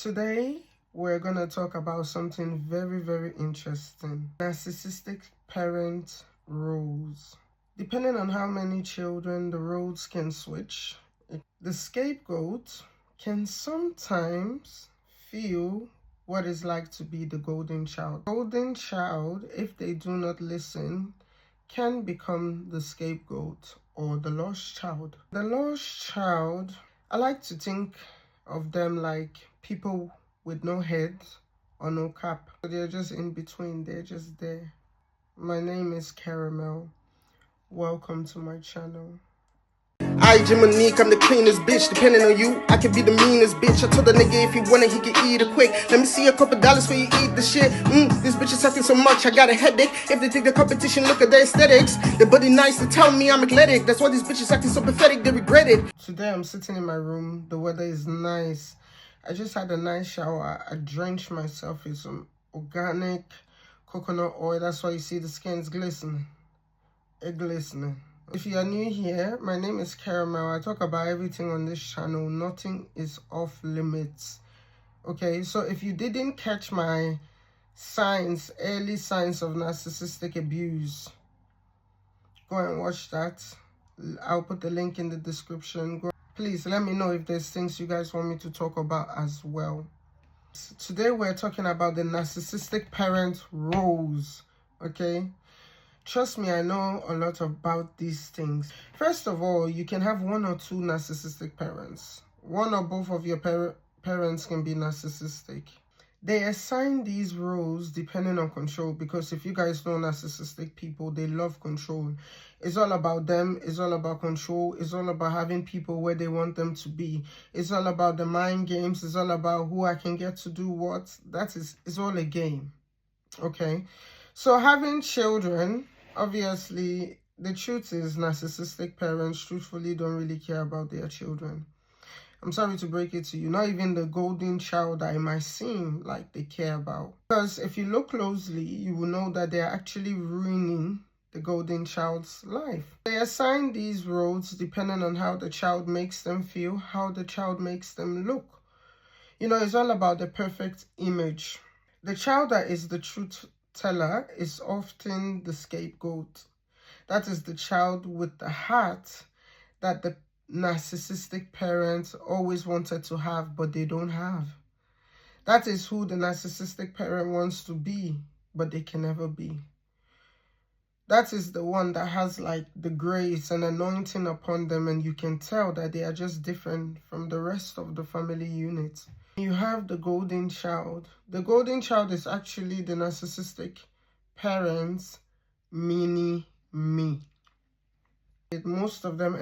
Today, we're going to talk about something very, very interesting. Narcissistic parent roles. Depending on how many children, the roles can switch. The scapegoat can sometimes feel what it's like to be the golden child. Golden child, if they do not listen, can become the scapegoat or the lost child. The lost child, I like to think of them like people with no head or no cap. They're just in between, they're just there. My name is Caramel. Welcome to my channel. I, Jiminique, I'm the cleanest bitch. Depending on you, I could be the meanest bitch. I told the nigga if he wanted, he could eat it quick. Let me see a couple dollars for you eat the shit. This bitch is talking so much, I got a headache. If they think the competition, look at their aesthetics. The body nice to tell me I'm athletic. That's why these bitches acting so pathetic, they regret it. Today I'm sitting in my room. The weather is nice. I just had a nice shower. I drenched myself with some organic coconut oil. That's why you see the skin's glistening. It's glistening. If you are new here, my name is Caramel. I talk about everything on this channel. Nothing is off limits. Okay, so if you didn't catch my signs, early signs of narcissistic abuse, go and watch that. I'll put the link in the description. Please let me know if there's things you guys want me to talk about as well. Today we're talking about the narcissistic parent roles. Okay, trust me, I know a lot about these things. First of all, you can have one or two narcissistic parents. One or both of your parents can be narcissistic. They assign these roles depending on control, because if you guys know narcissistic people, they love control. It's all about them. It's all about control. It's all about having people where they want them to be. It's all about the mind games. It's all about who I can get to do what. It's all a game. Okay, so having children, obviously, the truth is narcissistic parents truthfully don't really care about their children. I'm sorry to break it to you. Not even the golden child that it might seem like they care about. Because if you look closely, you will know that they're actually ruining the golden child's life. They assign these roles depending on how the child makes them feel, how the child makes them look. You know, it's all about the perfect image. The child that is the truth teller is often the scapegoat. That is the child with the heart that the narcissistic parents always wanted to have, but they don't have. That is who the narcissistic parent wants to be, but they can never be. That is the one that has like the grace and anointing upon them, and you can tell that they are just different from the rest of the family unit. You have the golden child. The golden child is actually the narcissistic parents' mini-me. Most of them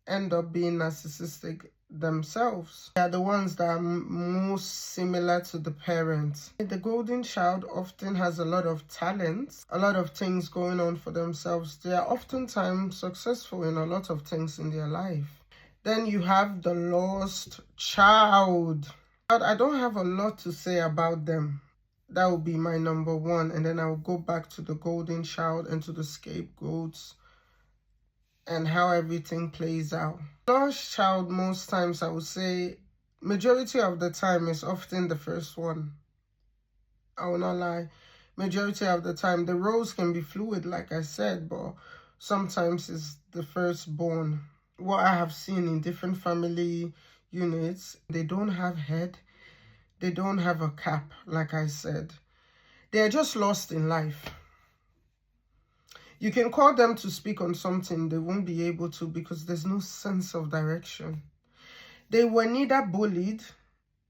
end up being narcissistic themselves. They are the ones that are most similar to the parents. The golden child often has a lot of talent, a lot of things going on for themselves. They are oftentimes successful in a lot of things in their life. Then you have the lost child. I don't have a lot to say about them. That would be my number one, and then I'll go back to the golden child and to the scapegoats and how everything plays out. Lost child, most times I would say, majority of the time is often the first one. I will not lie. Majority of the time, the roles can be fluid, like I said, but sometimes it's the firstborn. What I have seen in different family units, they don't have head, they don't have a cap, like I said. They're just lost in life. You can call them to speak on something, they won't be able to because there's no sense of direction. They were neither bullied,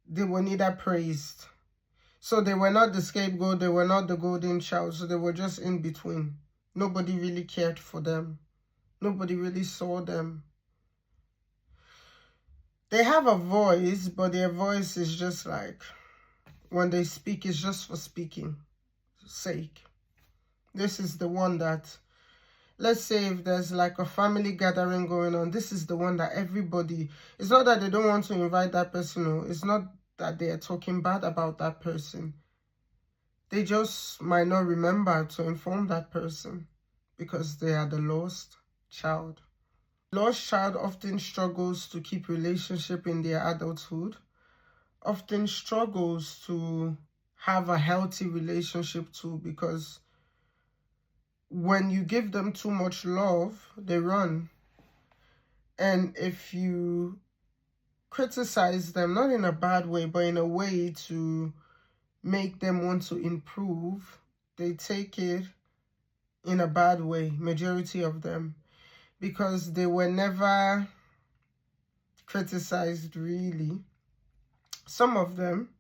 they were neither praised. So they were not the scapegoat, they were not the golden child, so they were just in between. Nobody really cared for them. Nobody really saw them. They have a voice, but their voice is just like, when they speak, it's just for speaking sake. This is the one that, let's say if there's like a family gathering going on, this is the one that everybody, it's not that they don't want to invite that person, or it's not that they are talking bad about that person. They just might not remember to inform that person because they are the lost child. Lost child often struggles to keep relationship in their adulthood, often struggles to have a healthy relationship too, because when you give them too much love, they run. And if you criticize them, not in a bad way, but in a way to make them want to improve, they take it in a bad way, majority of them, because they were never criticized really. Some of them,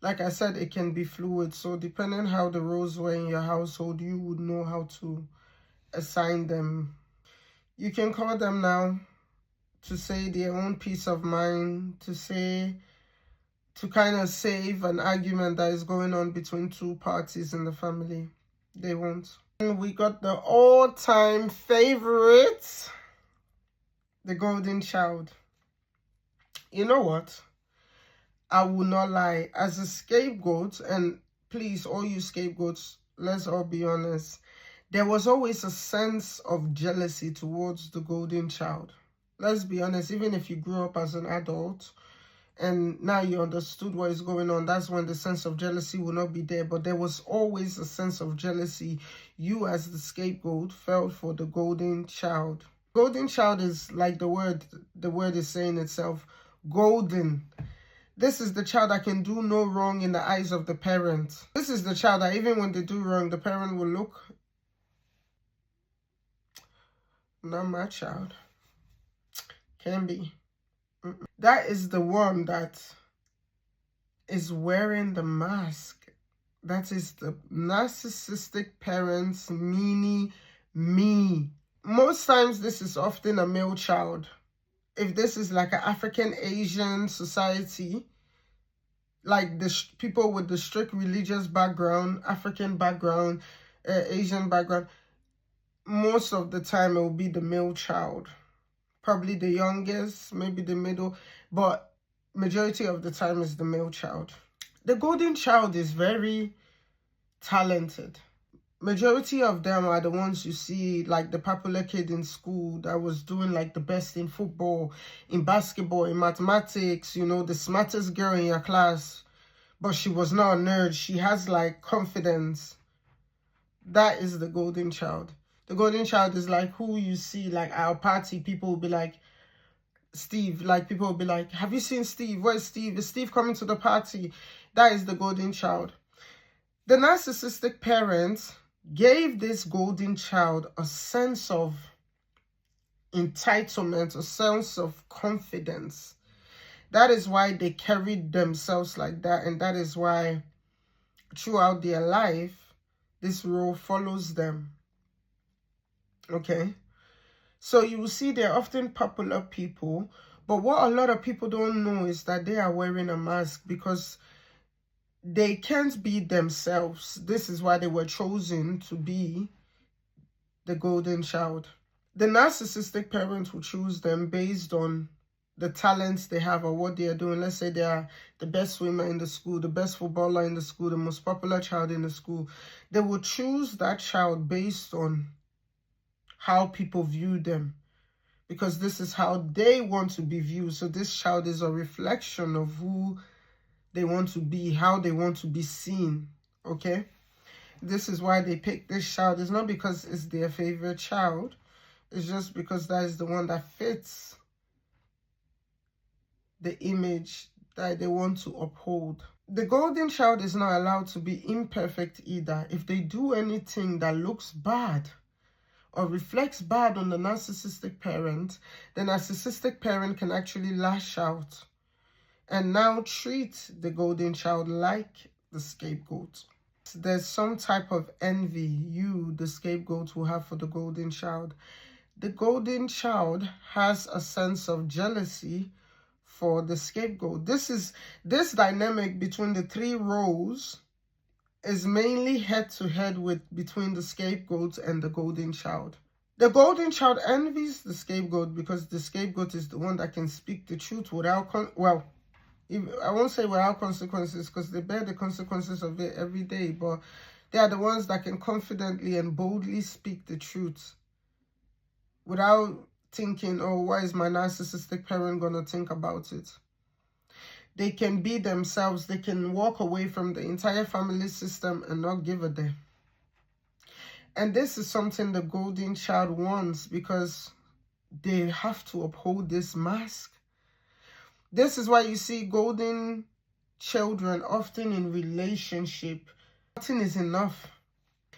like I said, it can be fluid. So depending how the roles were in your household, you would know how to assign them. You can call them now to say their own peace of mind, to kind of save an argument that is going on between two parties in the family. They won't. And we got the all-time favorite, the golden child. You know what? I will not lie. As a scapegoat, and please, all you scapegoats, let's all be honest, there was always a sense of jealousy towards the golden child. Let's be honest, even if you grew up as an adult and now you understood what is going on, that's when the sense of jealousy will not be there. But there was always a sense of jealousy. You as the scapegoat felt for the golden child. Golden child is like the word is saying itself, golden. This is the child that can do no wrong in the eyes of the parent. This is the child that even when they do wrong, the parent will look, not my child. Can be. That is the one that is wearing the mask. That is the narcissistic parent's mini me. Most times this is often a male child. If this is like an African Asian society, like the people with the strict religious background, African background, Asian background, most of the time it will be the male child. Probably the youngest, maybe the middle, but majority of the time is the male child. The golden child is very talented. Majority of them are the ones you see, like the popular kid in school that was doing like the best in football, in basketball, in mathematics, you know, the smartest girl in your class, but she was not a nerd. She has like confidence. That is the golden child. The golden child is like who you see like at our party, people will be like, Steve, like people will be like, have you seen Steve? Where's Steve? Is Steve coming to the party? That is the golden child. The narcissistic parents gave this golden child a sense of entitlement, a sense of confidence. That is why they carried themselves like that, and that is why throughout their life, this role follows them. Okay, so you will see they're often popular people, but what a lot of people don't know is that they are wearing a mask because they can't be themselves. This is why they were chosen to be the golden child. The narcissistic parents will choose them based on the talents they have or what they are doing. Let's say they are the best swimmer in the school, the best footballer in the school, the most popular child in the school. They will choose that child based on how people view them, because this is how they want to be viewed. So this child is a reflection of who they want to be, how they want to be seen. Okay, this is why they pick this child. It's not because it's their favorite child, it's just because that is the one that fits the image that they want to uphold. The golden child is not allowed to be imperfect either. If they do anything that looks bad or reflects bad on the narcissistic parent, the narcissistic parent can actually lash out and now treat the golden child like the scapegoat. There's some type of envy you, the scapegoat, will have for the golden child. The golden child has a sense of jealousy for the scapegoat. This dynamic between the three roles is mainly head-to-head between the scapegoat and the golden child. The golden child envies the scapegoat because the scapegoat is the one that can speak the truth without, I won't say without consequences, because they bear the consequences of it every day, but they are the ones that can confidently and boldly speak the truth without thinking, oh, what is my narcissistic parent going to think about it? They can be themselves. They can walk away from the entire family system and not give a damn. And this is something the golden child wants, because they have to uphold this mask. This is why you see golden children often in relationship. Nothing is enough.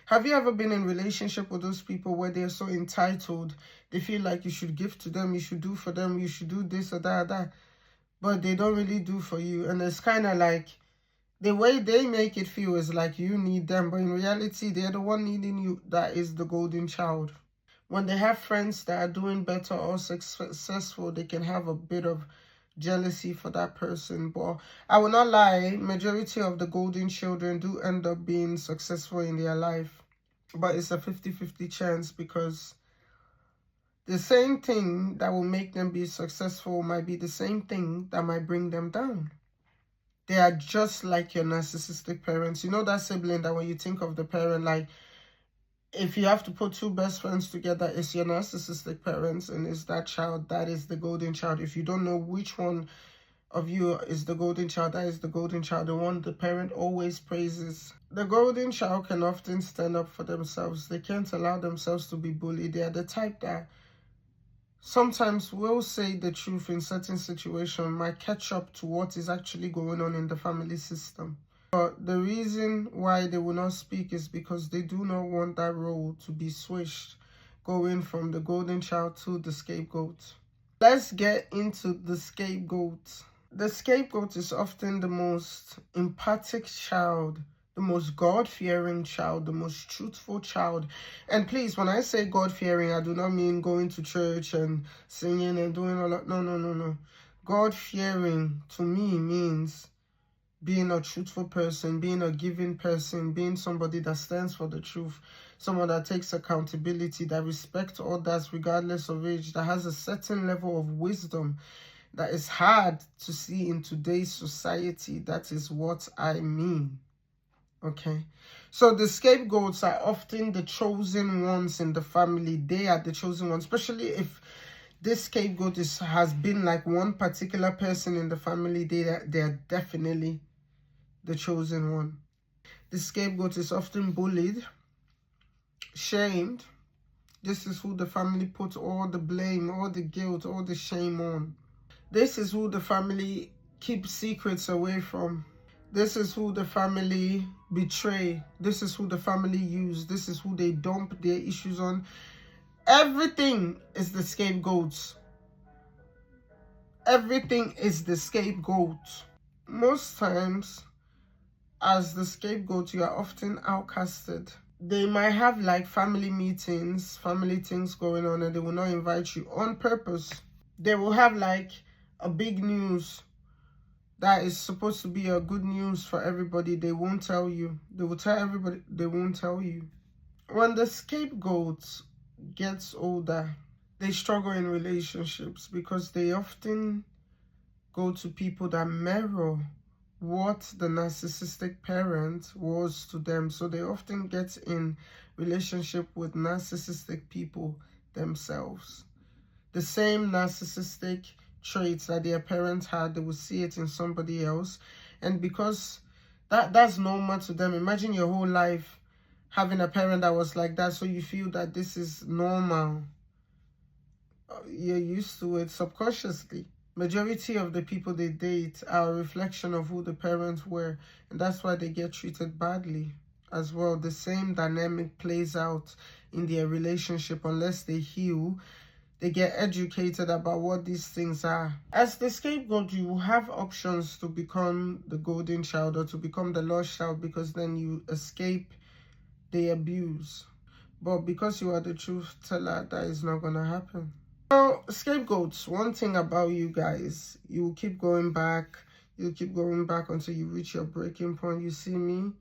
Have you ever been in relationship with those people where they're so entitled? They feel like you should give to them, you should do for them, you should do this or that, but they don't really do for you. And it's kind of like the way they make it feel is like you need them, but in reality, they're the one needing you. That is the golden child. When they have friends that are doing better or successful, they can have a bit of jealousy for that person. But I will not lie, majority of the golden children do end up being successful in their life. But it's a 50-50 chance, because the same thing that will make them be successful might be the same thing that might bring them down. They are just like your narcissistic parents. You know that sibling that when you think of the parent, like, if you have to put two best friends together, it's your narcissistic parents and it's that child, that is the golden child. If you don't know which one of you is the golden child, that is the golden child, the one the parent always praises. The golden child can often stand up for themselves. They can't allow themselves to be bullied. They are the type that sometimes will say the truth in certain situations, might catch up to what is actually going on in the family system. But the reason why they will not speak is because they do not want that role to be switched, going from the golden child to the scapegoat. Let's get into the scapegoat. The scapegoat is often the most empathic child, the most God-fearing child, the most truthful child. And please, when I say God-fearing, I do not mean going to church and singing and doing all that. No. God-fearing to me means being a truthful person, being a giving person, being somebody that stands for the truth, someone that takes accountability, that respects others regardless of age, that has a certain level of wisdom that is hard to see in today's society. That is what I mean. Okay, so the scapegoats are often the chosen ones in the family. They are the chosen ones, especially if this scapegoat has been like one particular person in the family. They are definitely the chosen one. The scapegoat is often bullied, shamed. This is who the family puts all the blame, all the guilt, all the shame on. This is who the family keeps secrets away from. This is who the family betray. This is who the family use. This is who they dump their issues on. Everything is the scapegoats. Everything is the scapegoat. Most times, as the scapegoat, you are often outcasted. They might have like family meetings, family things going on, and they will not invite you on purpose. They will have like a big news that is supposed to be a good news for everybody. They won't tell you. They will tell everybody, they won't tell you. When the scapegoat gets older, they struggle in relationships because they often go to people that mirror what the narcissistic parent was to them. So they often get in relationship with narcissistic people themselves. The same narcissistic traits that their parents had, they will see it in somebody else. And because that's normal to them. Imagine your whole life having a parent that was like that, so you feel that this is normal. You're used to it subconsciously. Majority of the people they date are a reflection of who the parents were, and that's why they get treated badly as well. The same dynamic plays out in their relationship. Unless they heal, they get educated about what these things are. As the scapegoat, you have options to become the golden child or to become the lost child, because then you escape the abuse. But because you are the truth teller, that is not gonna happen. Now, scapegoats, one thing about you guys, you will keep going back. You keep going back until you reach your breaking point. You see me?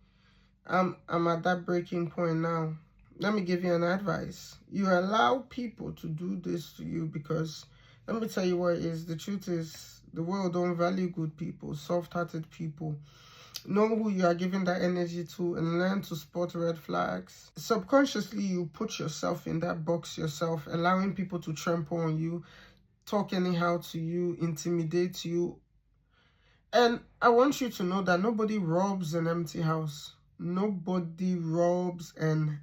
I'm at that breaking point now. Let me give you an advice. You allow people to do this to you because, let me tell you what it is. The truth is, the world don't value good people, soft-hearted people. Know who you are giving that energy to and learn to spot red flags. Subconsciously, you put yourself in that box yourself, allowing people to trample on you, talk anyhow to you, intimidate you, And I want you to know that nobody robs an empty house. Nobody robs an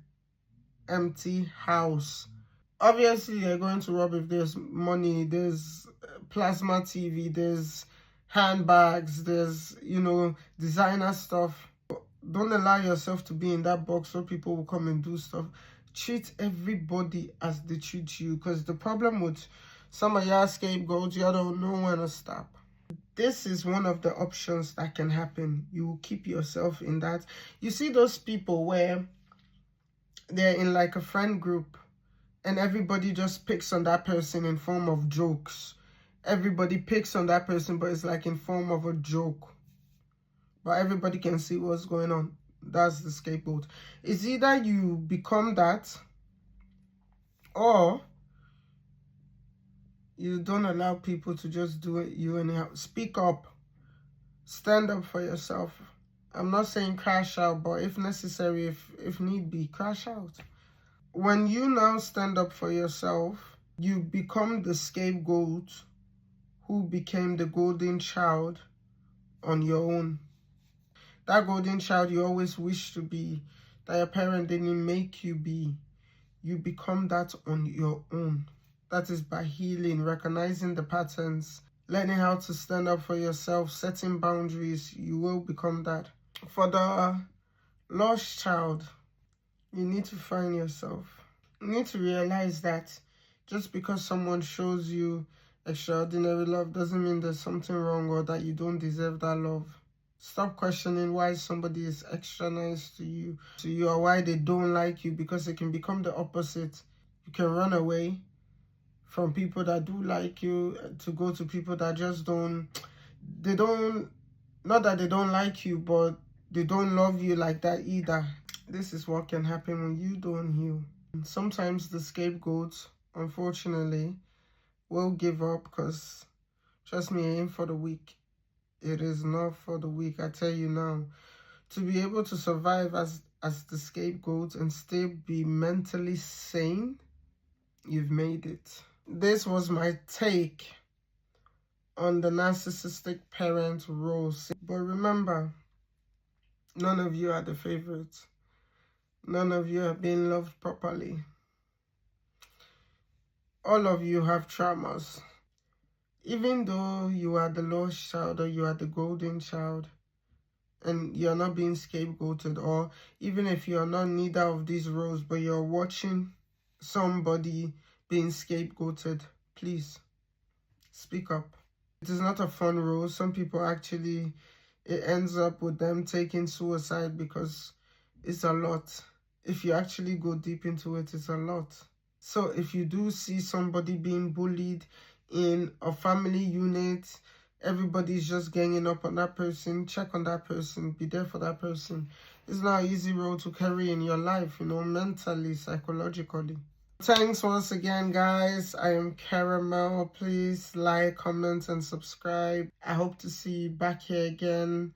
empty house. Obviously, they're going to rob if there's money, there's plasma TV, there's handbags, there's, designer stuff. Don't allow yourself to be in that box so people will come and do stuff. Treat everybody as they treat you, because the problem with some of y'all scapegoats, y'all don't know when to stop. This is one of the options that can happen. You will keep yourself in that. You see those people where they're in like a friend group and everybody just picks on that person in form of jokes. Everybody picks on that person, but it's like in form of a joke. But everybody can see what's going on. That's the scapegoat. It's either you become that or you don't allow people to just do it you anyhow. Speak up. Stand up for yourself. I'm not saying crash out, but if necessary, if need be, crash out. When you now stand up for yourself, you become the scapegoat who became the golden child on your own. That golden child you always wish to be, that your parent didn't make you be, you become that on your own. That is by healing, recognizing the patterns, learning how to stand up for yourself, setting boundaries. You will become that. For the lost child, you need to find yourself. You need to realize that just because someone shows you extraordinary love doesn't mean there's something wrong or that you don't deserve that love. Stop questioning why somebody is extra nice to you or why they don't like you, because it can become the opposite. You can run away from people that do like you to go to people that just not that they don't like you, but they don't love you like that either. This is what can happen when you don't heal. Sometimes the scapegoats, unfortunately, will give up, because trust me, it ain't for the weak. It is not for the weak. I tell you now, to be able to survive as the scapegoat and still be mentally sane, you've made it. This was my take on the narcissistic parent role. But remember, none of you are the favorites. None of you are being loved properly. All of you have traumas. Even though you are the lost child or you are the golden child and you're not being scapegoated, or even if you're not neither of these roles but you're watching somebody being scapegoated, please speak up. It is not a fun role. Some people actually, it ends up with them taking suicide because it's a lot. If you actually go deep into it, it's a lot. So if you do see somebody being bullied in a family unit, everybody's just ganging up on that person, check on that person, be there for that person. It's not an easy role to carry in your life, mentally, psychologically. Thanks once again, guys. I am Caramel. Please like, comment, and subscribe. I hope to see you back here again